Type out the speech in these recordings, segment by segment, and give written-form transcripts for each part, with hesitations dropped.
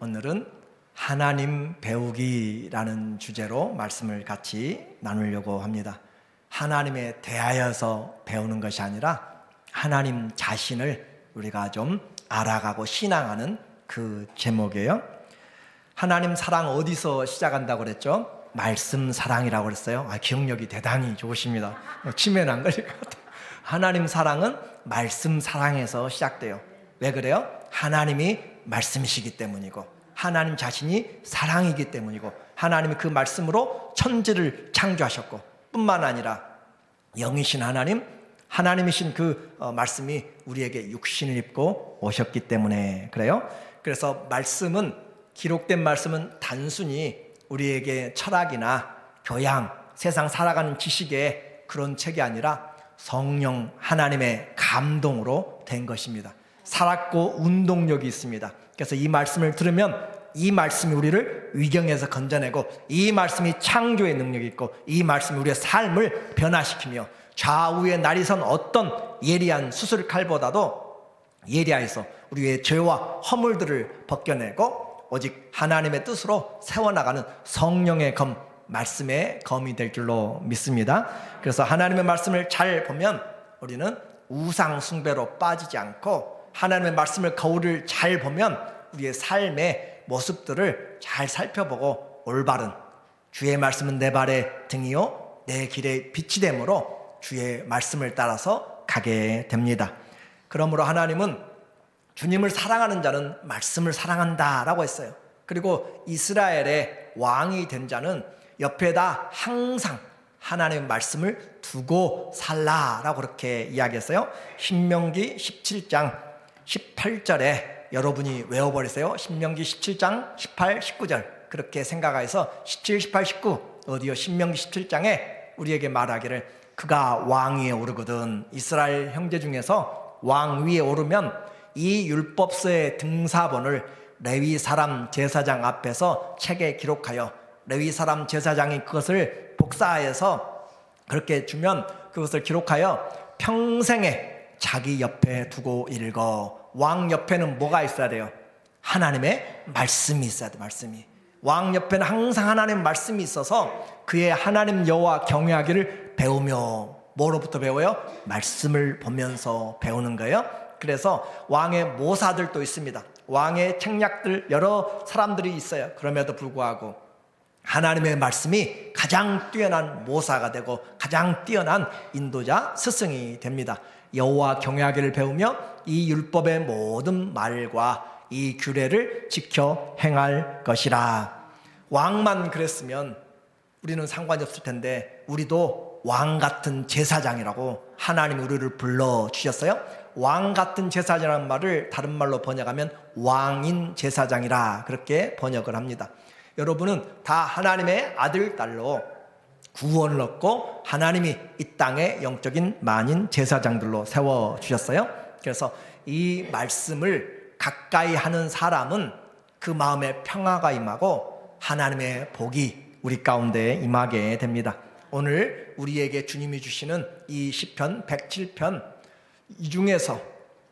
오늘은 하나님 배우기라는 주제로 말씀을 같이 나누려고 합니다. 하나님에 대하여서 배우는 것이 아니라 하나님 자신을 우리가 좀 알아가고 신앙하는 그 제목이에요. 하나님 사랑 어디서 시작한다고 그랬죠? 말씀 사랑이라고 그랬어요. 기억력이 대단히 좋으십니다. 치매는 안 걸릴 것 같아요. 하나님 사랑은 말씀 사랑에서 시작돼요. 왜 그래요? 하나님이 말씀이시기 때문이고 하나님 자신이 사랑이기 때문이고 하나님이 그 말씀으로 천지를 창조하셨고 뿐만 아니라 영이신 하나님이신 그 말씀이 우리에게 육신을 입고 오셨기 때문에 그래요. 그래서 기록된 말씀은 단순히 우리에게 철학이나 교양, 세상 살아가는 지식의 그런 책이 아니라 성령 하나님의 감동으로 된 것입니다. 살았고 운동력이 있습니다. 그래서 이 말씀을 들으면 이 말씀이 우리를 위경에서 건져내고 이 말씀이 창조의 능력이 있고 이 말씀이 우리의 삶을 변화시키며 좌우에 날이 선 어떤 예리한 수술칼보다도 예리하여서 우리의 죄와 허물들을 벗겨내고 오직 하나님의 뜻으로 세워나가는 성령의 검, 말씀의 검이 될 줄로 믿습니다. 그래서 하나님의 말씀을 잘 보면 우리는 우상 숭배로 빠지지 않고 하나님의 말씀을 거울을 잘 보면 우리의 삶의 모습들을 잘 살펴보고 올바른 주의 말씀은 내 발의 등이요 내 길의 빛이 되므로 주의 말씀을 따라서 가게 됩니다. 그러므로 하나님은 주님을 사랑하는 자는 말씀을 사랑한다라고 했어요. 그리고 이스라엘의 왕이 된 자는 옆에다 항상 하나님의 말씀을 두고 살라라고 그렇게 이야기했어요. 신명기 17장 18절에 여러분이 외워버리세요. 신명기 17장 18, 19절 그렇게 생각해서 17, 18, 19 어디요? 신명기 17장에 우리에게 말하기를 그가 왕 위에 오르거든 이스라엘 형제 중에서 왕 위에 오르면 이 율법서의 등사본을 레위 사람 제사장 앞에서 책에 기록하여 레위 사람 제사장이 그것을 복사해서 그렇게 주면 그것을 기록하여 평생에 자기 옆에 두고 읽어. 왕 옆에는 뭐가 있어야 돼요? 하나님의 말씀이 있어야 돼요. 말씀이. 왕 옆에는 항상 하나님의 말씀이 있어서 그의 하나님 여호와 경외하기를 배우며 뭐로부터 배워요? 말씀을 보면서 배우는 거예요. 그래서 왕의 모사들도 있습니다. 왕의 책략들 여러 사람들이 있어요. 그럼에도 불구하고 하나님의 말씀이 가장 뛰어난 모사가 되고 가장 뛰어난 인도자 스승이 됩니다. 여호와 경외하기를 배우며 이 율법의 모든 말과 이 규례를 지켜 행할 것이라. 왕만 그랬으면 우리는 상관이 없을 텐데 우리도 왕 같은 제사장이라고 하나님이 우리를 불러주셨어요. 왕 같은 제사장이라는 말을 다른 말로 번역하면 왕인 제사장이라 그렇게 번역을 합니다. 여러분은 다 하나님의 아들, 딸로 구원을 얻고 하나님이 이 땅에 영적인 만인 제사장들로 세워주셨어요. 그래서 이 말씀을 가까이 하는 사람은 그 마음에 평화가 임하고 하나님의 복이 우리 가운데 임하게 됩니다. 오늘 우리에게 주님이 주시는 이 시편 107편 이 중에서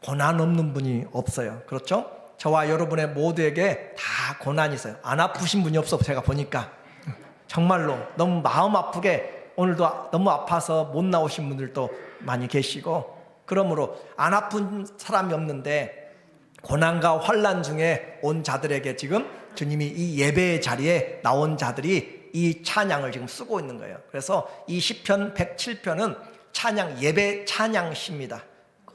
고난 없는 분이 없어요. 그렇죠? 저와 여러분의 모두에게 다 고난이 있어요. 안 아프신 분이 없어. 제가 보니까 정말로 너무 마음 아프게 오늘도 너무 아파서 못 나오신 분들도 많이 계시고 그러므로 안 아픈 사람이 없는데 고난과 환난 중에 온 자들에게 지금 주님이 이 예배의 자리에 나온 자들이 이 찬양을 지금 쓰고 있는 거예요. 그래서 이 시편 107편은 찬양, 예배 찬양시입니다.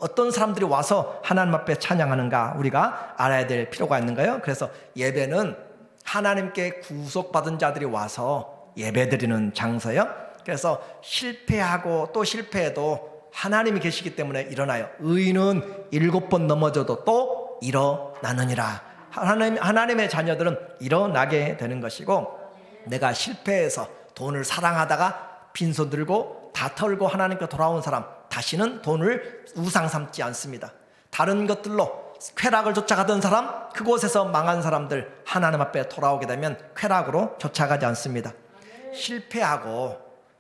어떤 사람들이 와서 하나님 앞에 찬양하는가 우리가 알아야 될 필요가 있는 거예요. 그래서 예배는 하나님께 구속받은 자들이 와서 예배드리는 장소예요. 그래서 실패하고 또 실패해도 하나님이 계시기 때문에 일어나요. 의인은 7번 넘어져도 또 일어나느니라. 하나님의 자녀들은 일어나게 되는 것이고 내가 실패해서 돈을 사랑하다가 빈손 들고 다 털고 하나님께 돌아온 사람 다시는 돈을 우상 삼지 않습니다. 다른 것들로 쾌락을 쫓아가던 사람 그곳에서 망한 사람들 하나님 앞에 돌아오게 되면 쾌락으로 쫓아가지 않습니다.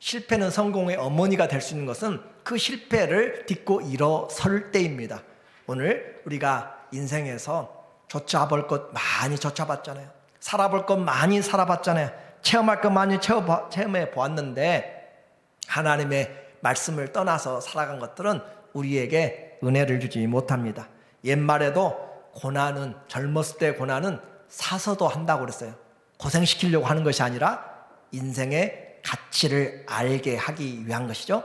실패는 성공의 어머니가 될 수 있는 것은 그 실패를 딛고 일어설 때입니다. 오늘 우리가 인생에서 좇아볼 것 많이 좇아봤잖아요. 살아볼 것 많이 살아봤잖아요. 체험할 것 많이 체험해 보았는데 하나님의 말씀을 떠나서 살아간 것들은 우리에게 은혜를 주지 못합니다. 옛말에도 고난은, 젊었을 때 고난은 사서도 한다고 그랬어요. 고생시키려고 하는 것이 아니라 인생의 가치를 알게 하기 위한 것이죠.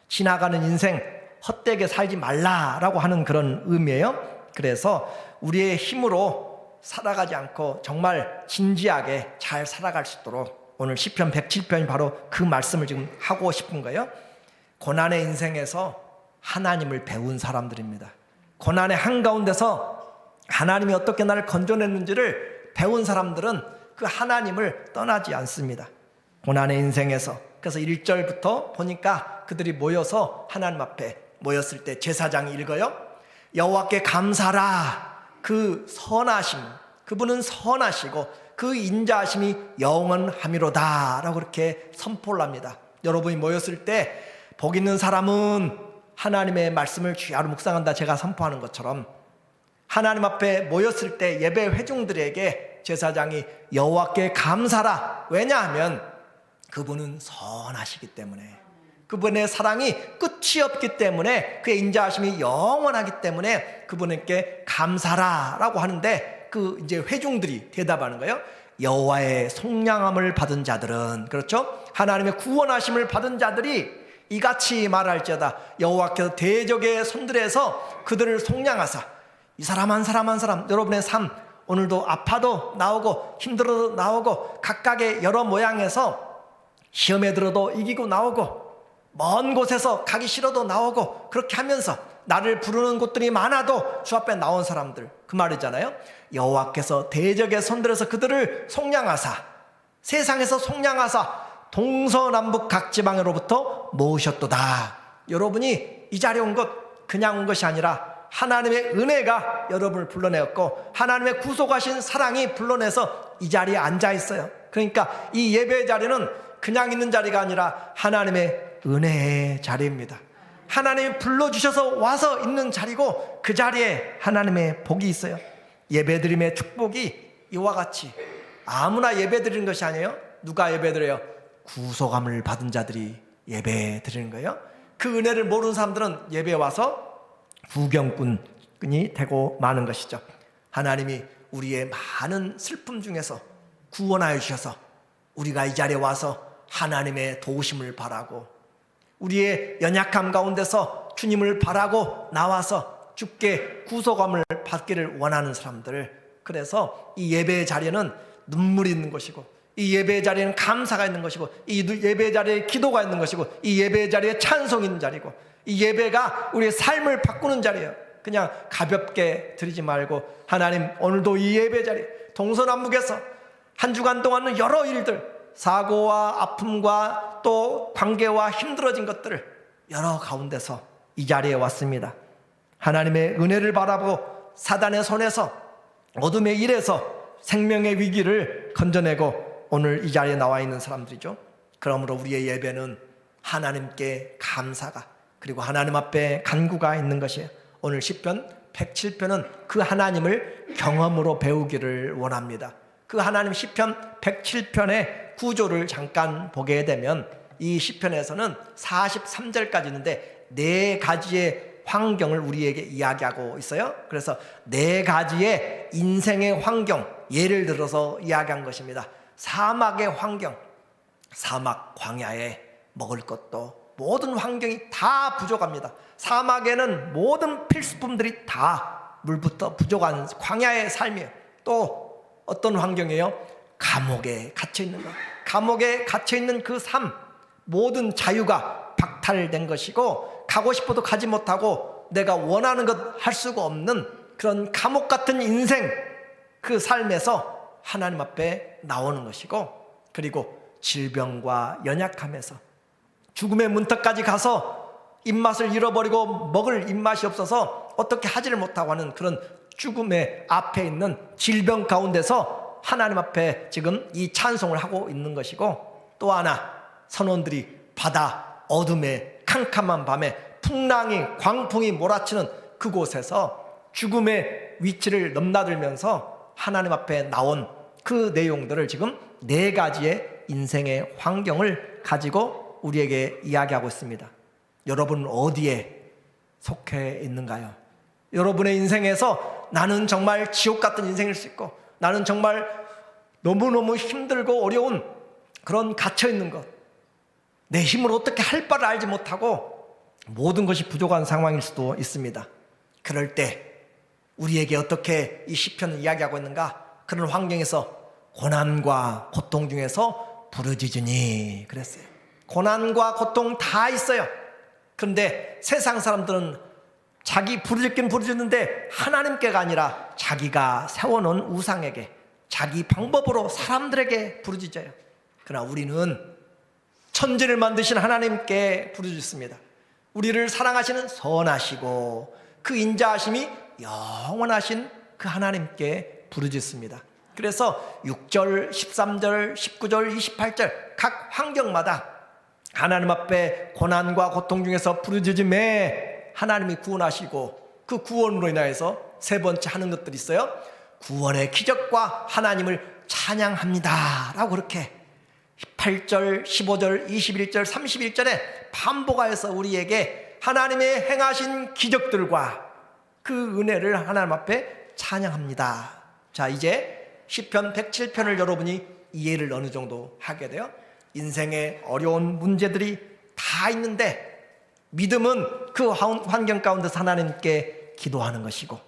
지나가는 인생 헛되게 살지 말라라고 하는 그런 의미예요. 그래서 우리의 힘으로 살아가지 않고 정말 진지하게 잘 살아갈 수 있도록 오늘 시편 107편이 바로 그 말씀을 지금 하고 싶은 거예요. 고난의 인생에서 하나님을 배운 사람들입니다. 고난의 한가운데서 하나님이 어떻게 나를 건져냈는지를 배운 사람들은 그 하나님을 떠나지 않습니다. 고난의 인생에서. 그래서 1절부터 보니까 그들이 모여서 하나님 앞에 모였을 때 제사장이 읽어요. 여호와께 감사라. 그 선하심, 그분은 선하시고 그 인자하심이 영원하미로다 라고 그렇게 선포를 합니다. 여러분이 모였을 때 복 있는 사람은 하나님의 말씀을 주야로 묵상한다 제가 선포하는 것처럼 하나님 앞에 모였을 때 예배 회중들에게 제사장이 여호와께 감사라. 왜냐하면 그분은 선하시기 때문에, 그분의 사랑이 끝이 없기 때문에, 그의 인자하심이 영원하기 때문에 그분에게 감사라라고 하는데 그 이제 회중들이 대답하는 거예요. 여호와의 속량함을 받은 자들은, 그렇죠? 하나님의 구원하심을 받은 자들이 이같이 말할지어다. 여호와께서 대적의 손들에서 그들을 속량하사. 이 사람 한 사람 한 사람, 여러분의 삶 오늘도 아파도 나오고 힘들어도 나오고 각각의 여러 모양에서 시험에 들어도 이기고 나오고 먼 곳에서 가기 싫어도 나오고 그렇게 하면서 나를 부르는 곳들이 많아도 주 앞에 나온 사람들, 그 말이잖아요. 여호와께서 대적의 손들에서 그들을 속량하사, 세상에서 속량하사 동서남북 각 지방으로부터 모으셨도다. 여러분이 이 자리에 온 것 그냥 온 것이 아니라 하나님의 은혜가 여러분을 불러내었고 하나님의 구속하신 사랑이 불러내서 이 자리에 앉아 있어요. 그러니까 이 예배의 자리는 그냥 있는 자리가 아니라 하나님의 은혜의 자리입니다. 하나님이 불러주셔서 와서 있는 자리고 그 자리에 하나님의 복이 있어요. 예배드림의 축복이 이와 같이 아무나 예배드리는 것이 아니에요. 누가 예배드려요? 구속함을 받은 자들이 예배드리는 거예요. 그 은혜를 모르는 사람들은 예배에 와서 구경꾼이 되고 마는 것이죠. 하나님이 우리의 많은 슬픔 중에서 구원하여 주셔서 우리가 이 자리에 와서 하나님의 도우심을 바라고 우리의 연약함 가운데서 주님을 바라고 나와서 주께 구속함을 받기를 원하는 사람들, 그래서 이 예배의 자리에는 눈물이 있는 것이고 이 예배의 자리에는 감사가 있는 것이고 이 예배의 자리에 기도가 있는 것이고 이 예배의 자리에 찬송이 있는 자리고 이 예배가 우리의 삶을 바꾸는 자리예요. 그냥 가볍게 드리지 말고 하나님 오늘도 이 예배 자리 동서남북에서 한 주간 동안은 여러 일들, 사고와 아픔과 또 관계와 힘들어진 것들을 여러 가운데서 이 자리에 왔습니다. 하나님의 은혜를 바라보고 사단의 손에서 어둠의 일에서 생명의 위기를 건져내고 오늘 이 자리에 나와 있는 사람들이죠. 그러므로 우리의 예배는 하나님께 감사가 그리고 하나님 앞에 간구가 있는 것이에요. 오늘 시편 107편은 그 하나님을 경험으로 배우기를 원합니다. 그 하나님 시편 107편의 구조를 잠깐 보게 되면 이 시편에서는 43절까지 있는데 네 가지의 환경을 우리에게 이야기하고 있어요. 그래서 네 가지의 인생의 환경, 예를 들어서 이야기한 것입니다. 사막의 환경, 사막 광야에 먹을 것도 모든 환경이 다 부족합니다. 사막에는 모든 필수품들이 다 물부터 부족한 광야의 삶이에요. 또 어떤 환경이에요? 감옥에 갇혀있는 것, 감옥에 갇혀있는 그 삶, 모든 자유가 박탈된 것이고 가고 싶어도 가지 못하고 내가 원하는 것 할 수가 없는 그런 감옥 같은 인생, 그 삶에서 하나님 앞에 나오는 것이고, 그리고 질병과 연약함에서 죽음의 문턱까지 가서 입맛을 잃어버리고 먹을 입맛이 없어서 어떻게 하지를 못하고 하는 그런 죽음의 앞에 있는 질병 가운데서 하나님 앞에 지금 이 찬송을 하고 있는 것이고, 또 하나 선원들이 바다 어둠의 캄캄한 밤에 풍랑이 광풍이 몰아치는 그곳에서 죽음의 위치를 넘나들면서 하나님 앞에 나온 그 내용들을 지금 4가지의 인생의 환경을 가지고 우리에게 이야기하고 있습니다. 여러분은 어디에 속해 있는가요? 여러분의 인생에서 나는 정말 지옥 같은 인생일 수 있고, 나는 정말 너무너무 힘들고 어려운 그런 갇혀있는 것, 내 힘으로 어떻게 할 바를 알지 못하고 모든 것이 부족한 상황일 수도 있습니다. 그럴 때 우리에게 어떻게 이 시편을 이야기하고 있는가? 그런 환경에서 고난과 고통 중에서 부르짖으니 그랬어요. 고난과 고통 다 있어요. 그런데 세상 사람들은 자기 부르짖긴 부르짖는데 하나님께가 아니라 자기가 세워놓은 우상에게, 자기 방법으로 사람들에게 부르짖어요. 그러나 우리는 천지를 만드신 하나님께 부르짖습니다. 우리를 사랑하시는 선하시고 그 인자하심이 영원하신 그 하나님께 부르짖습니다. 그래서 6절, 13절, 19절, 28절 각 환경마다 하나님 앞에 고난과 고통 중에서 부르짖음에 하나님이 구원하시고, 그 구원으로 인하여서 3번째 하는 것들이 있어요. 구원의 기적과 하나님을 찬양합니다 라고 그렇게 8절, 15절, 21절, 31절에 반복하여서 우리에게 하나님의 행하신 기적들과 그 은혜를 하나님 앞에 찬양합니다. 자, 이제 시편 107편을 여러분이 이해를 어느 정도 하게 돼요. 인생의 어려운 문제들이 다 있는데 믿음은 그 환경 가운데서 하나님께 기도하는 것이고,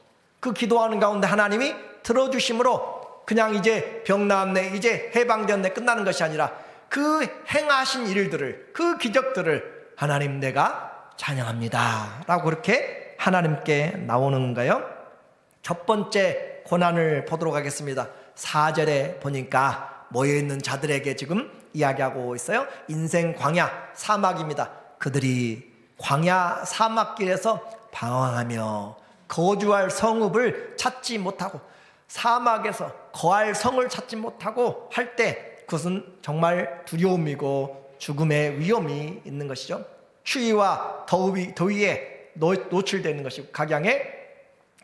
그 기도하는 가운데 하나님이 들어주심으로 그냥 이제 병 나았네, 이제 해방되었네 끝나는 것이 아니라 그 행하신 일들을, 그 기적들을 하나님 내가 찬양합니다 라고 그렇게 하나님께 나오는 거예요. 첫 번째 고난을 보도록 하겠습니다. 4절에 보니까 모여있는 자들에게 지금 이야기하고 있어요. 인생 광야 사막입니다. 그들이 광야 사막길에서 방황하며 거주할 성읍을 찾지 못하고, 사막에서 거할 성을 찾지 못하고 할 때 그것은 정말 두려움이고 죽음의 위험이 있는 것이죠. 추위와 더위에 노출되는 것이고, 각양의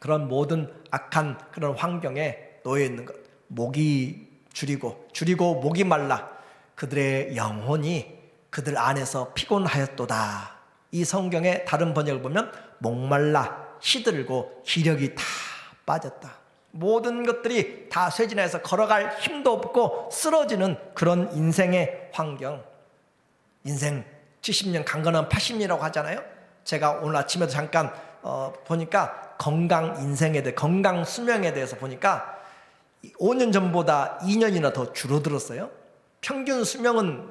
그런 모든 악한 그런 환경에 놓여 있는 것, 목이 줄이고 목이 말라 그들의 영혼이 그들 안에서 피곤하였도다. 이 성경의 다른 번역을 보면 목말라 시들고 기력이 다 빠졌다. 모든 것들이 다 쇠진해서 걸어갈 힘도 없고 쓰러지는 그런 인생의 환경. 인생 70년 강건한 80년이라고 하잖아요. 제가 오늘 아침에도 잠깐 보니까 건강 인생에 대해, 건강 수명에 대해서 보니까 5년 전보다 2년이나 더 줄어들었어요. 평균 수명은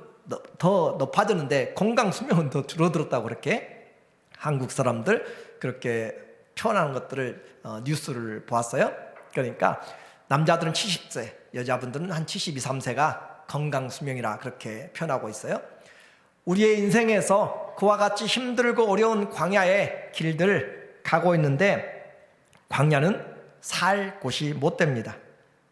더 높아졌는데 건강 수명은 더 줄어들었다고 그렇게 한국 사람들 그렇게 표현하는 것들을 뉴스를 보았어요. 그러니까 남자들은 70세, 여자분들은 한 72, 3세가 건강 수명이라 그렇게 표현하고 있어요. 우리의 인생에서 그와 같이 힘들고 어려운 광야의 길들을 가고 있는데, 광야는 살 곳이 못 됩니다.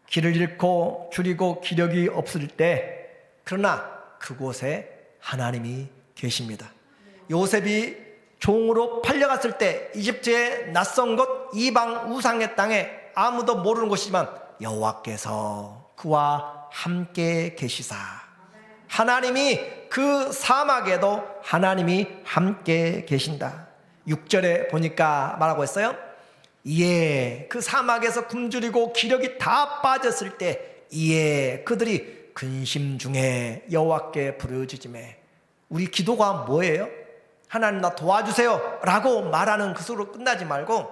길을 잃고 줄이고 기력이 없을 때, 그러나 그곳에 하나님이 계십니다. 요셉이 종으로 팔려갔을 때 이집트의 낯선 곳 이방 우상의 땅에 아무도 모르는 곳이지만 여호와께서 그와 함께 계시사, 하나님이 그 사막에도 하나님이 함께 계신다. 6절에 보니까 말하고 있어요. 이에 그 사막에서 굶주리고 기력이 다 빠졌을 때 이에 그들이 근심 중에 여호와께 부르짖으매. 우리 기도가 뭐예요? 하나님 나 도와주세요 라고 말하는 그 소리로 끝나지 말고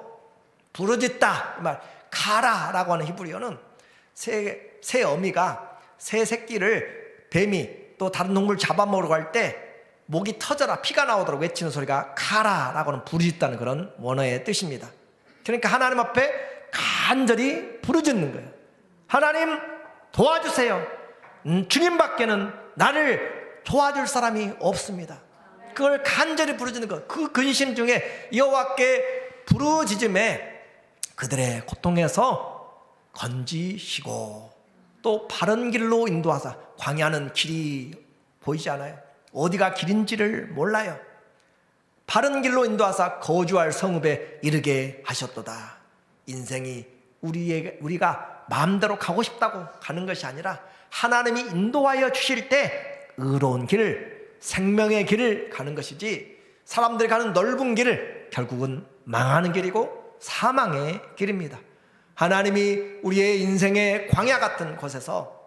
부르짖다, 말 가라 라고 하는 히브리어는 새 어미가 새 새끼를 뱀이 또 다른 동물 잡아먹으러 갈 때 목이 터져라 피가 나오도록 외치는 소리가 가라 라고 하는 부르짖다는 그런 원어의 뜻입니다. 그러니까 하나님 앞에 간절히 부르짖는 거예요. 하나님 도와주세요. 주님밖에는 나를 도와줄 사람이 없습니다. 그걸 간절히 부르짖는 것, 그 근심 중에 여호와께 부르짖음에 그들의 고통에서 건지시고 또 바른 길로 인도하사, 광야는 길이 보이지 않아요. 어디가 길인지를 몰라요. 바른 길로 인도하사 거주할 성읍에 이르게 하셨도다. 인생이 우리가 마음대로 가고 싶다고 가는 것이 아니라 하나님이 인도하여 주실 때 의로운 길, 생명의 길을 가는 것이지, 사람들이 가는 넓은 길을 결국은 망하는 길이고 사망의 길입니다. 하나님이 우리의 인생의 광야 같은 곳에서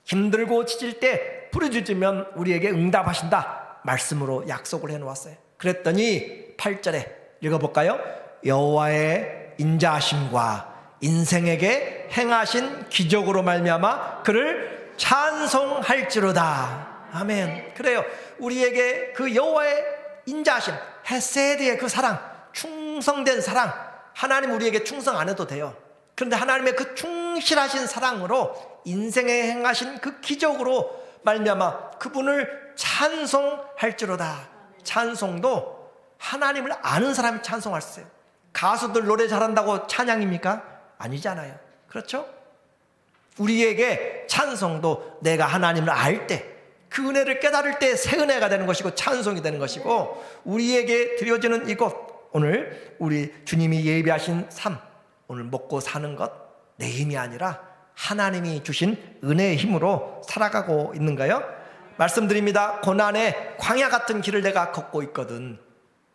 힘들고 지칠 때 부르짖으면 우리에게 응답하신다 말씀으로 약속을 해놓았어요. 그랬더니 8절에 읽어볼까요? 여호와의 인자하심과 인생에게 행하신 기적으로 말미암아 그를 찬송할지로다. 아멘. 그래요. 우리에게 그 여호와의 인자하심, 헤세드의 그 사랑, 충성된 사랑, 하나님 우리에게 충성 안 해도 돼요. 그런데 하나님의 그 충실하신 사랑으로 인생에 행하신 그 기적으로 말미암아 그분을 찬송할지로다. 찬송도 하나님을 아는 사람이 찬송할 수 있어요. 가수들 노래 잘한다고 찬양입니까? 아니잖아요. 그렇죠? 우리에게 찬송도 내가 하나님을 알 때, 그 은혜를 깨달을 때 새 은혜가 되는 것이고 찬송이 되는 것이고, 우리에게 드려지는 이것, 오늘 우리 주님이 예비하신 삶, 오늘 먹고 사는 것 내 힘이 아니라 하나님이 주신 은혜의 힘으로 살아가고 있는 거예요. 말씀드립니다. 고난의 광야 같은 길을 내가 걷고 있거든.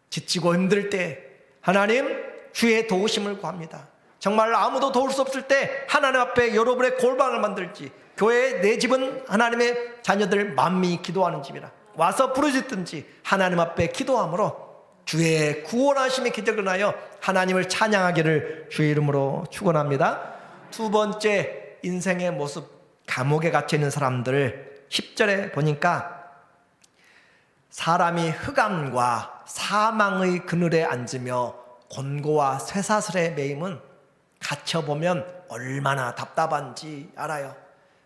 지치고 힘들 때 하나님 주의 도우심을 구합니다. 정말 아무도 도울 수 없을 때 하나님 앞에 여러분의 골방을 만들지, 교회 내 집은 하나님의 자녀들 만미 기도하는 집이라 와서 부르짖든지 하나님 앞에 기도함으로 주의 구원하심의 기적을 하여 하나님을 찬양하기를 주의 이름으로 축원합니다. 두 번째, 인생의 모습, 감옥에 갇혀있는 사람들 10절에 보니까 사람이 흑암과 사망의 그늘에 앉으며 곤고와 쇠사슬에 매임은 갇혀보면 얼마나 답답한지 알아요.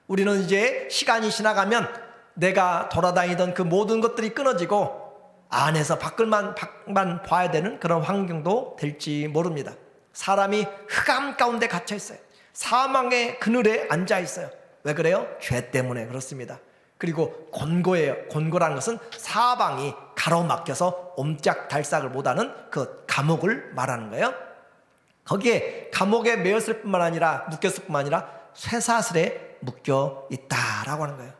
우리는 이제 시간이 지나가면 내가 돌아다니던 그 모든 것들이 끊어지고 안에서 밖만 봐야 되는 그런 환경도 될지 모릅니다. 사람이 흑암 가운데 갇혀 있어요. 사망의 그늘에 앉아 있어요. 왜 그래요? 죄 때문에 그렇습니다. 그리고 곤고예요. 곤고라는 것은 사방이 가로막혀서 옴짝달싹을 못하는 그 감옥을 말하는 거예요. 거기에 감옥에 매였을 뿐만 아니라 묶였을 뿐만 아니라 쇠사슬에 묶여 있다라고 하는 거예요.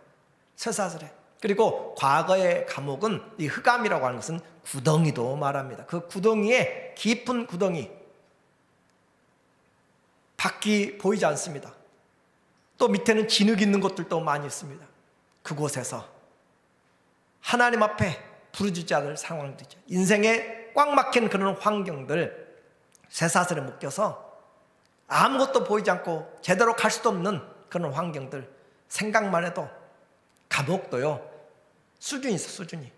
쇠사슬에. 그리고 과거의 감옥은 이 흑암이라고 하는 것은 구덩이도 말합니다. 그 구덩이에 깊은 구덩이, 밖이 보이지 않습니다. 또 밑에는 진흙 있는 곳들도 많이 있습니다. 그곳에서 하나님 앞에 부르짖지 않을 상황들이죠. 인생에 꽉 막힌 그런 환경들, 쇠사슬에 묶여서 아무것도 보이지 않고 제대로 갈 수도 없는 그런 환경들, 생각만 해도 감옥도요 수준이 있어. 수준이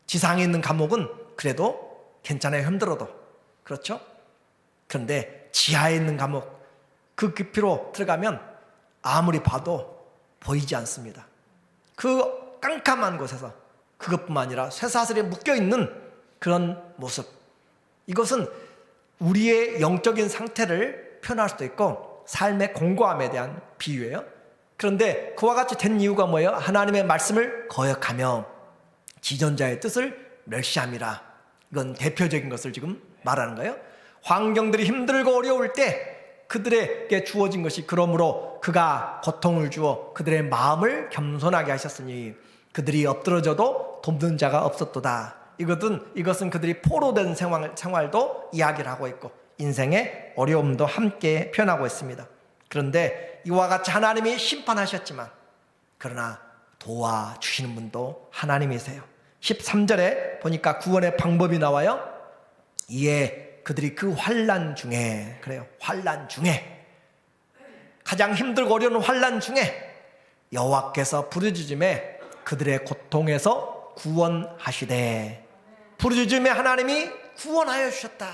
지상에 있는 감옥은 그래도 괜찮아요. 힘들어도. 그렇죠? 그런데 지하에 있는 감옥, 그 깊이로 들어가면 아무리 봐도 보이지 않습니다. 그 깜깜한 곳에서 그것뿐만 아니라 쇠사슬에 묶여있는 그런 모습, 이것은 우리의 영적인 상태를 표현할 수도 있고 삶의 공고함에 대한 비유예요. 그런데 그와 같이 된 이유가 뭐예요? 하나님의 말씀을 거역하며 지존자의 뜻을 멸시함이라. 이건 대표적인 것을 지금 말하는 거예요. 환경들이 힘들고 어려울 때 그들에게 주어진 것이, 그러므로 그가 고통을 주어 그들의 마음을 겸손하게 하셨으니 그들이 엎드러져도 돕는 자가 없었도다. 이것은 그들이 포로된 생활도 이야기를 하고 있고 인생의 어려움도 함께 표현하고 있습니다. 그런데 이와 같이 하나님이 심판하셨지만 그러나 도와주시는 분도 하나님이세요. 13절에 보니까 구원의 방법이 나와요. 이에 그들이 그 환난 중에, 그래요, 환난 중에, 가장 힘들고 어려운 환난 중에 여호와께서 부르짖음에 그들의 고통에서 구원하시되, 부르짖음에 하나님이 구원하여 주셨다.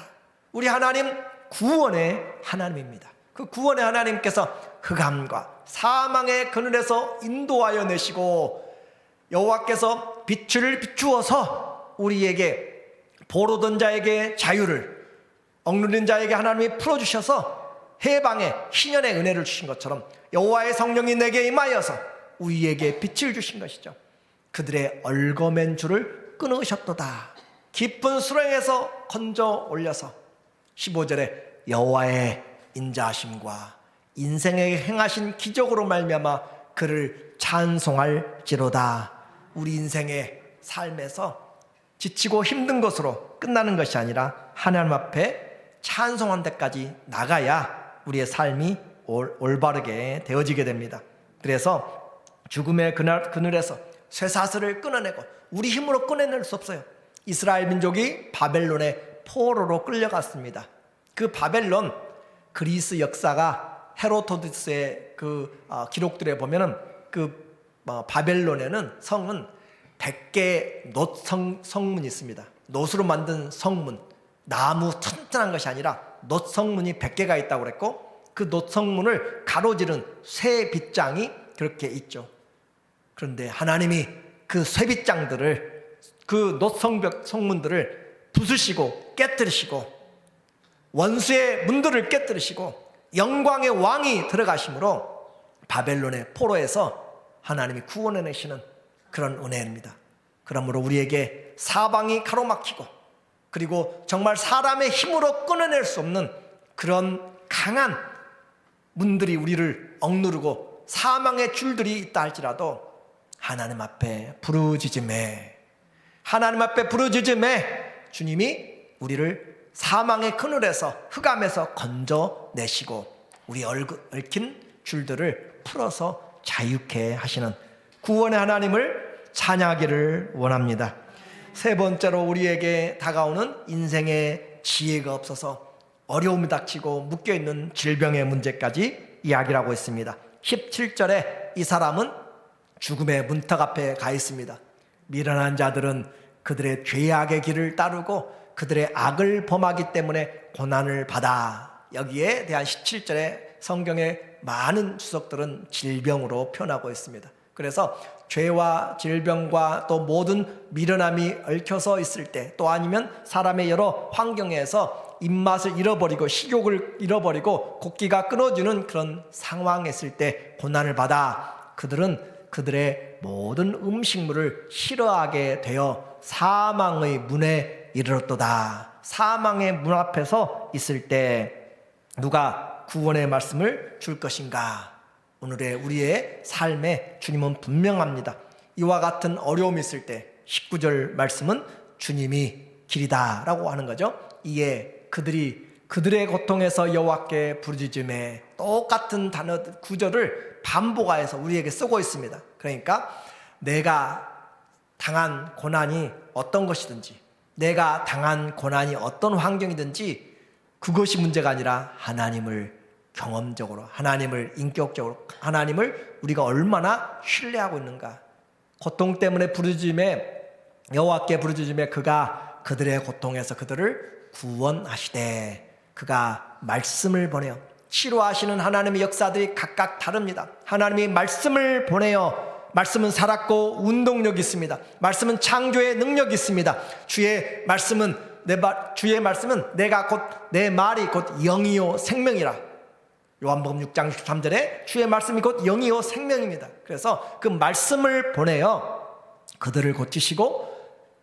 우리 하나님 구원의 하나님입니다. 그 구원의 하나님께서 흑암과 사망의 그늘에서 인도하여 내시고 여호와께서 빛을 비추어서 우리에게, 포로된 자에게 자유를, 억누른 자에게 하나님이 풀어주셔서 해방의 희년의 은혜를 주신 것처럼 여호와의 성령이 내게 임하여서 우리에게 빛을 주신 것이죠. 그들의 얽어맨 줄을 끊으셨도다. 깊은 수렁에서 건져 올려서 15절에 여호와의 인자하심과 인생에 행하신 기적으로 말미암아 그를 찬송할지로다. 우리 인생의 삶에서 지치고 힘든 것으로 끝나는 것이 아니라 하나님 앞에 찬송한 데까지 나가야 우리의 삶이 올바르게 되어지게 됩니다. 그래서 죽음의 그늘에서 쇠사슬을 끊어내고 우리 힘으로 끊어낼 수 없어요. 이스라엘 민족이 바벨론의 포로로 끌려갔습니다. 그 바벨론, 그리스 역사가 헤로도투스의 기록들에 보면은 바벨론에는 성은 100개의 성문이 있습니다. 놋으로 만든 성문, 나무 튼튼한 것이 아니라 놋 성문이 100개가 있다고 그랬고, 그 놋 성문을 가로지른 쇠 빗장이 그렇게 있죠. 그런데 하나님이 그 쇠빗장들을, 그 놋 성문들을 부수시고 깨뜨리시고 원수의 문들을 깨뜨리시고 영광의 왕이 들어가심으로 바벨론의 포로에서 하나님이 구원해내시는 그런 은혜입니다. 그러므로 우리에게 사방이 가로막히고 그리고 정말 사람의 힘으로 끊어낼 수 없는 그런 강한 문들이 우리를 억누르고 사망의 줄들이 있다 할지라도 하나님 앞에 부르짖음에 주님이 우리를 사망의 그늘에서 흑암에서 건져내시고 우리 얽힌 줄들을 풀어서 자유케 하시는 구원의 하나님을 찬양하기를 원합니다. 세 번째로 우리에게 다가오는 인생의 지혜가 없어서 어려움이 닥치고 묶여있는 질병의 문제까지 이야기를 하고 있습니다. 17절에 이 사람은 죽음의 문턱 앞에 가 있습니다. 미련한 자들은 그들의 죄악의 길을 따르고 그들의 악을 범하기 때문에 고난을 받아. 여기에 대한 17절의 성경의 많은 주석들은 질병으로 표현하고 있습니다. 그래서 죄와 질병과 또 모든 미련함이 얽혀서 있을 때, 또 아니면 사람의 여러 환경에서 입맛을 잃어버리고 식욕을 잃어버리고 곡기가 끊어지는 그런 상황에 있을 때 고난을 받아 그들은 그들의 모든 음식물을 싫어하게 되어 사망의 문에 이르렀도다. 사망의 문 앞에서 있을 때 누가 구원의 말씀을 줄 것인가? 오늘의 우리의 삶에 주님은 분명합니다. 이와 같은 어려움이 있을 때 19절 말씀은 주님이 길이다 라고 하는 거죠. 이에 그들의 고통에서 여호와께 부르짖음에, 똑같은 단어 구절을 반복하여서 우리에게 쓰고 있습니다. 그러니까 내가 당한 고난이 어떤 것이든지, 내가 당한 고난이 어떤 환경이든지 그것이 문제가 아니라 하나님을 경험적으로, 하나님을 인격적으로, 하나님을 우리가 얼마나 신뢰하고 있는가. 고통 때문에 여호와께 부르짖음에 그가 그들의 고통에서 그들을 구원하시되, 그가 말씀을 보내어, 치료하시는 하나님의 역사들이 각각 다릅니다. 하나님이 말씀을 보내어, 말씀은 살았고 운동력이 있습니다. 말씀은 창조의 능력이 있습니다. 주의 말씀은 내가 곧 내 말이 곧 영이요 생명이라. 요한복음 6장 13절에 주의 말씀이 곧 영이요 생명입니다. 그래서 그 말씀을 보내어 그들을 고치시고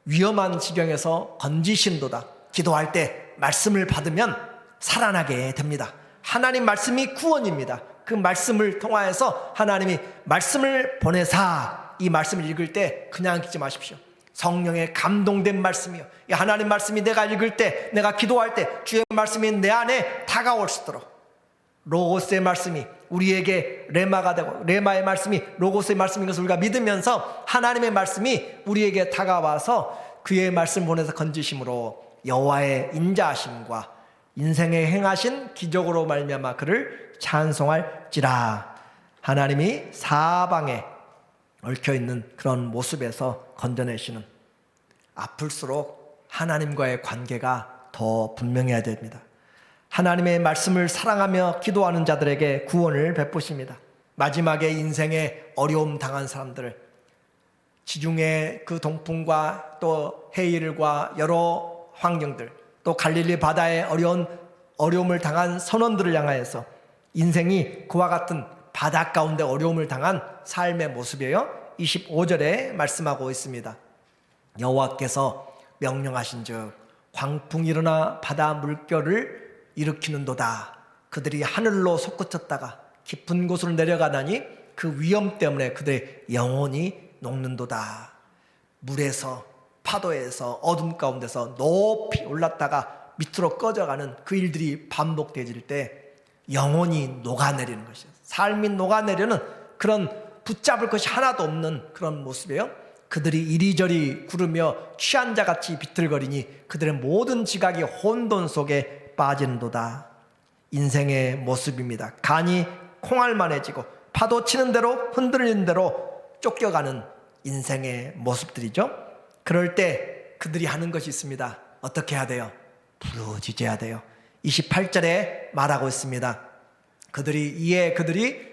위험한 지경에서 건지신도다. 기도할 때 말씀을 받으면 살아나게 됩니다. 하나님 말씀이 구원입니다. 그 말씀을 통하여서 하나님이 말씀을 보내사, 이 말씀을 읽을 때 그냥 읽지 마십시오. 성령의 감동된 말씀이요, 이 하나님 말씀이 내가 읽을 때, 내가 기도할 때 주의 말씀이 내 안에 다가올 수 있도록, 로고스의 말씀이 우리에게 레마가 되고, 레마의 말씀이 로고스의 말씀인 것을 우리가 믿으면서 하나님의 말씀이 우리에게 다가와서 그의 말씀 보내서 건지심으로 여호와의 인자하심과 인생에 행하신 기적으로 말미암아 그를 찬송할지라. 하나님이 사방에 얽혀있는 그런 모습에서 건져내시는, 아플수록 하나님과의 관계가 더 분명해야 됩니다. 하나님의 말씀을 사랑하며 기도하는 자들에게 구원을 베푸십니다. 마지막에 인생에 어려움 당한 사람들, 지중해 그 동풍과 또 해일과 여러 환경들, 또 갈릴리 바다에 어려움을 당한 선원들을 향하여서 인생이 그와 같은 바다 가운데 어려움을 당한 삶의 모습이에요. 25절에 말씀하고 있습니다. 여호와께서 명령하신즉 광풍이 일어나 바다 물결을 일으키는도다. 그들이 하늘로 솟구쳤다가 깊은 곳으로 내려가다니 그 위험 때문에 그들의 영혼이 녹는도다. 물에서, 파도에서, 어둠 가운데서 높이 올랐다가 밑으로 꺼져가는 그 일들이 반복되질 때 영혼이 녹아내리는 것이에요. 삶이 녹아내려는 그런 붙잡을 것이 하나도 없는 그런 모습이에요. 그들이 이리저리 구르며 취한 자같이 비틀거리니 그들의 모든 지각이 혼돈 속에 빠지는도다. 인생의 모습입니다. 간이 콩알만해지고 파도 치는 대로 흔들리는 대로 쫓겨가는 인생의 모습들이죠. 그럴 때 그들이 하는 것이 있습니다. 어떻게 해야 돼요? 부르짖어야 돼요. 28절에 말하고 있습니다. 그들이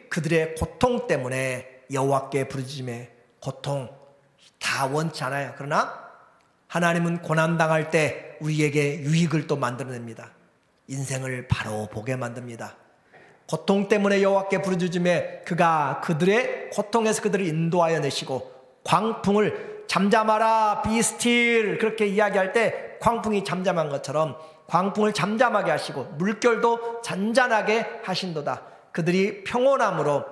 그들의 고통 때문에 여호와께 부르짖음에, 고통 다 원치 않아요. 그러나 하나님은 고난당할 때 우리에게 유익을 또 만들어냅니다. 인생을 바로 보게 만듭니다. 고통 때문에 여호와께 부르짖음에 그가 그들의 고통에서 그들을 인도하여 내시고, 광풍을 잠잠하라 be still 그렇게 이야기할 때 광풍이 잠잠한 것처럼 광풍을 잠잠하게 하시고 물결도 잔잔하게 하신도다. 그들이 평온함으로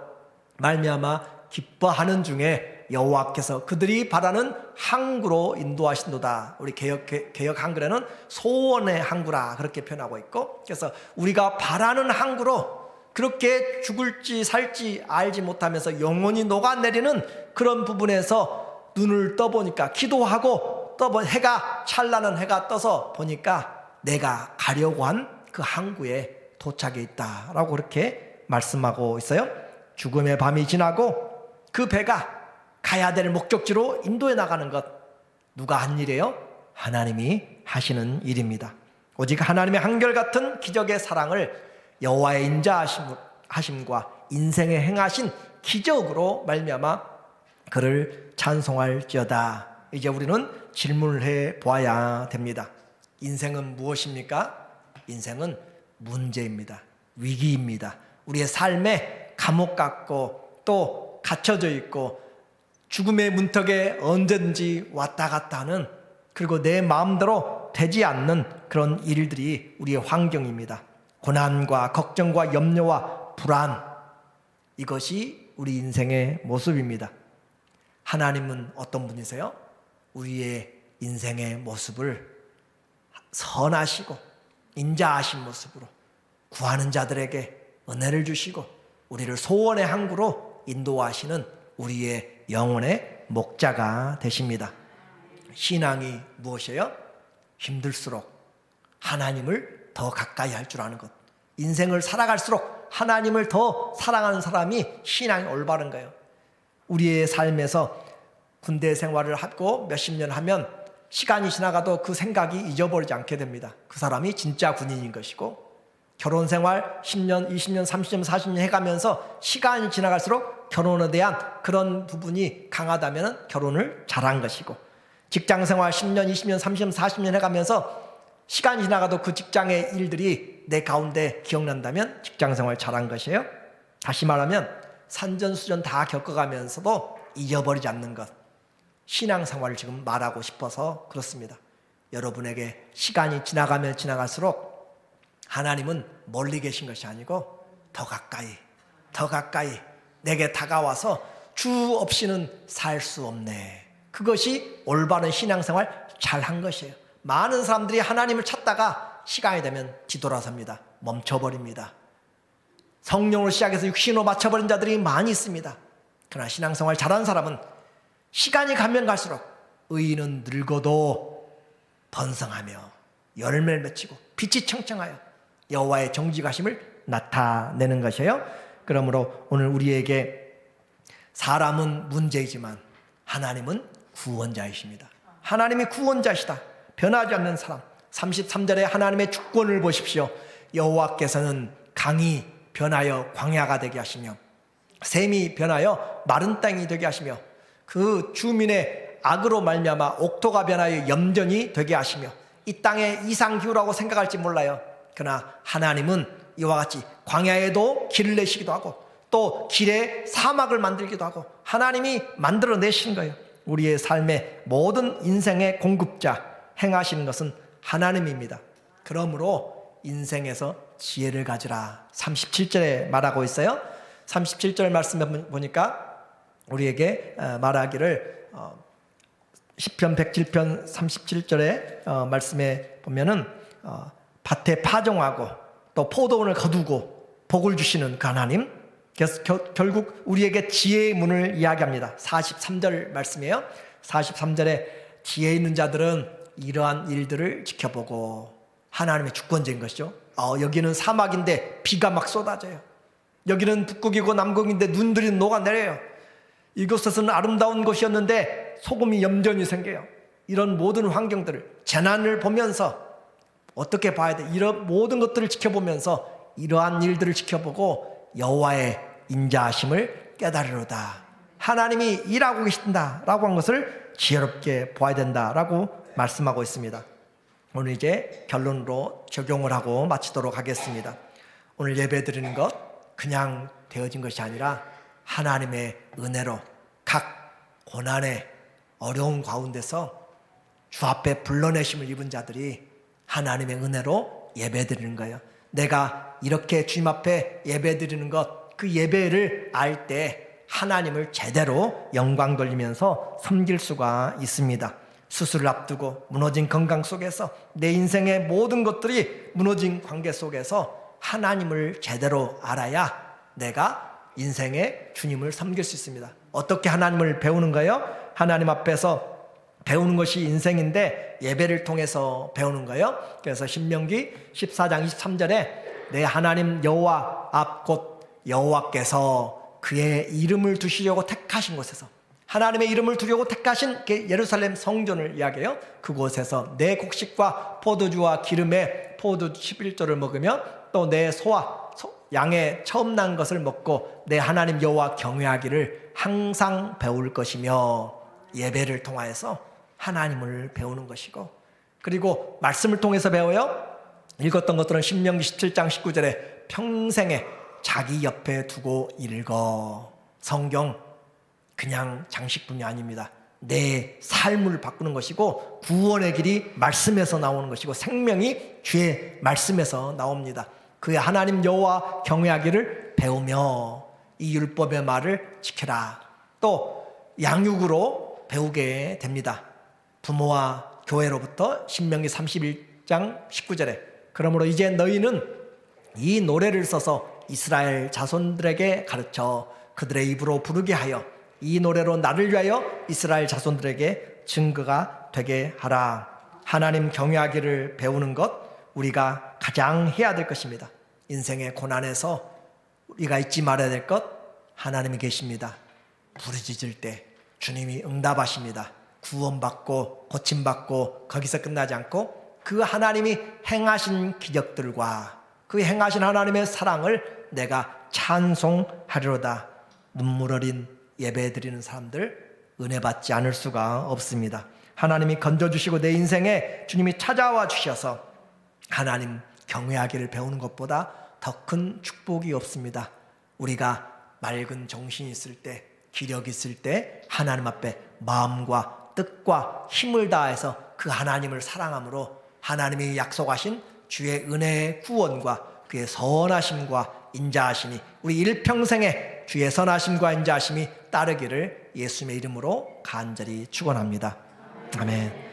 말미암아 기뻐하는 중에 여호와께서 그들이 바라는 항구로 인도하신도다. 우리 개역 한글에는 소원의 항구라 그렇게 표현하고 있고, 그래서 우리가 바라는 항구로 그렇게 죽을지 살지 알지 못하면서 영혼이 녹아내리는 그런 부분에서 눈을 떠보니까, 기도하고 해가 찬란한 해가 떠서 보니까 내가 가려고 한 그 항구에 도착해 있다라고 그렇게 말씀하고 있어요. 죽음의 밤이 지나고 그 배가 가야 될 목적지로 인도해 나가는 것, 누가 한 일이에요? 하나님이 하시는 일입니다. 오직 하나님의 한결같은 기적의 사랑을 여호와의 인자하심과 인생에 행하신 기적으로 말미암아 그를 찬송할지어다. 이제 우리는 질문을 해 보아야 됩니다. 인생은 무엇입니까? 인생은 문제입니다. 위기입니다. 우리의 삶에 감옥 같고 또 갇혀져 있고 죽음의 문턱에 언제든지 왔다 갔다 하는, 그리고 내 마음대로 되지 않는 그런 일들이 우리의 환경입니다. 고난과 걱정과 염려와 불안, 이것이 우리 인생의 모습입니다. 하나님은 어떤 분이세요? 우리의 인생의 모습을 선하시고 인자하신 모습으로 구하는 자들에게 은혜를 주시고 우리를 소원의 항구로 인도하시는 우리의 영혼의 목자가 되십니다. 신앙이 무엇이에요? 힘들수록 하나님을 더 가까이 할 줄 아는 것. 인생을 살아갈수록 하나님을 더 사랑하는 사람이 신앙이 올바른 거예요. 우리의 삶에서 군대 생활을 하고 몇십 년 하면 시간이 지나가도 그 생각이 잊어버리지 않게 됩니다. 그 사람이 진짜 군인인 것이고, 결혼 생활 10년, 20년, 30년, 40년 해가면서 시간이 지나갈수록 결혼에 대한 그런 부분이 강하다면 결혼을 잘한 것이고, 직장 생활 10년, 20년, 30년, 40년 해가면서 시간이 지나가도 그 직장의 일들이 내 가운데 기억난다면 직장 생활 잘한 것이에요. 다시 말하면 산전수전 다 겪어가면서도 잊어버리지 않는 것, 신앙생활을 지금 말하고 싶어서 그렇습니다. 여러분에게 시간이 지나가면 지나갈수록 하나님은 멀리 계신 것이 아니고 더 가까이 내게 다가와서 주 없이는 살 수 없네. 그것이 올바른 신앙생활 잘한 것이에요. 많은 사람들이 하나님을 찾다가 시간이 되면 뒤돌아섭니다. 멈춰버립니다. 성령으로 시작해서 육신으로 맞춰버린 자들이 많이 있습니다. 그러나 신앙생활 잘한 사람은 시간이 가면 갈수록 의인은 늙어도 번성하며 열매를 맺히고 빛이 청청하여 여호와의 정직하심을 나타내는 것이에요. 그러므로 오늘 우리에게 사람은 문제이지만 하나님은 구원자이십니다. 하나님이 구원자시다. 변하지 않는 사람. 33절에 하나님의 주권을 보십시오. 여호와께서는 강이 변하여 광야가 되게 하시며 샘이 변하여 마른 땅이 되게 하시며 그 주민의 악으로 말미암아 옥토가 변하여 염전이 되게 하시며 이 땅에 이상기후라고 생각할지 몰라요. 그러나 하나님은 이와 같이 광야에도 길을 내시기도 하고 또 길에 사막을 만들기도 하고 하나님이 만들어내신 거예요. 우리의 삶의 모든 인생의 공급자 행하시는 것은 하나님입니다. 그러므로 인생에서 지혜를 가지라. 37절에 말하고 있어요. 37절 말씀에 보니까 우리에게 말하기를 시편 107편 37절에 말씀에 보면은 밭에 파종하고 또 포도원을 거두고 복을 주시는 그 하나님, 그래서 결국 우리에게 지혜의 문을 이야기합니다. 43절 말씀이에요. 43절에 지혜 있는 자들은 이러한 일들을 지켜보고, 하나님의 주권적인 것이죠. 여기는 사막인데 비가 막 쏟아져요. 여기는 북극이고 남극인데 눈들이 녹아내려요. 이곳에서는 아름다운 곳이었는데 소금이 염전이 생겨요. 이런 모든 환경들을, 재난을 보면서 어떻게 봐야 돼? 이런 모든 것들을 지켜보면서 이러한 일들을 지켜보고 여호와의 인자하심을 깨달으로다. 하나님이 일하고 계신다라고 한 것을 지혜롭게 보아야 된다라고 말씀하고 있습니다. 오늘 이제 결론으로 적용을 하고 마치도록 하겠습니다. 오늘 예배 드리는 것 그냥 되어진 것이 아니라 하나님의 은혜로 각 고난의 어려운 가운데서 주 앞에 불러내심을 입은 자들이 하나님의 은혜로 예배 드리는 거예요. 내가 이렇게 주님 앞에 예배 드리는 것, 그 예배를 알 때 하나님을 제대로 영광 돌리면서 섬길 수가 있습니다. 수술을 앞두고 무너진 건강 속에서 내 인생의 모든 것들이 무너진 관계 속에서 하나님을 제대로 알아야 내가 인생의 주님을 섬길 수 있습니다. 어떻게 하나님을 배우는 거예요? 하나님 앞에서 배우는 것이 인생인데 예배를 통해서 배우는 거예요. 그래서 신명기 14장 23절에 내 하나님 여호와 앞 곧 여호와께서 그의 이름을 두시려고 택하신 곳에서, 하나님의 이름을 두려고 택하신 예루살렘 성전을 이야기해요. 그곳에서 내 곡식과 포도주와 기름에 포도 11조를 먹으며 또 내 소와 양의 처음 난 것을 먹고 내 하나님 여호와 경외하기를 항상 배울 것이며, 예배를 통하여서 하나님을 배우는 것이고, 그리고 말씀을 통해서 배워요. 읽었던 것들은 신명기 17장 19절에 평생에 자기 옆에 두고 읽어. 성경 그냥 장식품이 아닙니다. 내 삶을 바꾸는 것이고, 구원의 길이 말씀에서 나오는 것이고, 생명이 주의 말씀에서 나옵니다. 그의 하나님 여호와 경외하기를 배우며 이 율법의 말을 지켜라. 또 양육으로 배우게 됩니다. 부모와 교회로부터 신명기 31장 19절에 그러므로 이제 너희는 이 노래를 써서 이스라엘 자손들에게 가르쳐 그들의 입으로 부르게 하여 이 노래로 나를 위하여 이스라엘 자손들에게 증거가 되게 하라. 하나님 경외하기를 배우는 것, 우리가 가장 해야 될 것입니다. 인생의 고난에서 우리가 잊지 말아야 될 것, 하나님이 계십니다. 부르짖을 때 주님이 응답하십니다. 구원받고 고침받고 거기서 끝나지 않고 그 하나님이 행하신 기적들과 그 행하신 하나님의 사랑을 내가 찬송하리로다. 눈물 어린 예배 드리는 사람들 은혜 받지 않을 수가 없습니다. 하나님이 건져주시고 내 인생에 주님이 찾아와 주셔서 하나님 경외하기를 배우는 것보다 더 큰 축복이 없습니다. 우리가 맑은 정신이 있을 때, 기력이 있을 때 하나님 앞에 마음과 뜻과 힘을 다해서 그 하나님을 사랑함으로 하나님이 약속하신 주의 은혜의 구원과 그의 선하심과 인자하심이 우리 일평생에 주의 선하심과 인자하심이 따르기를 예수님의 이름으로 간절히 축원합니다. 아멘.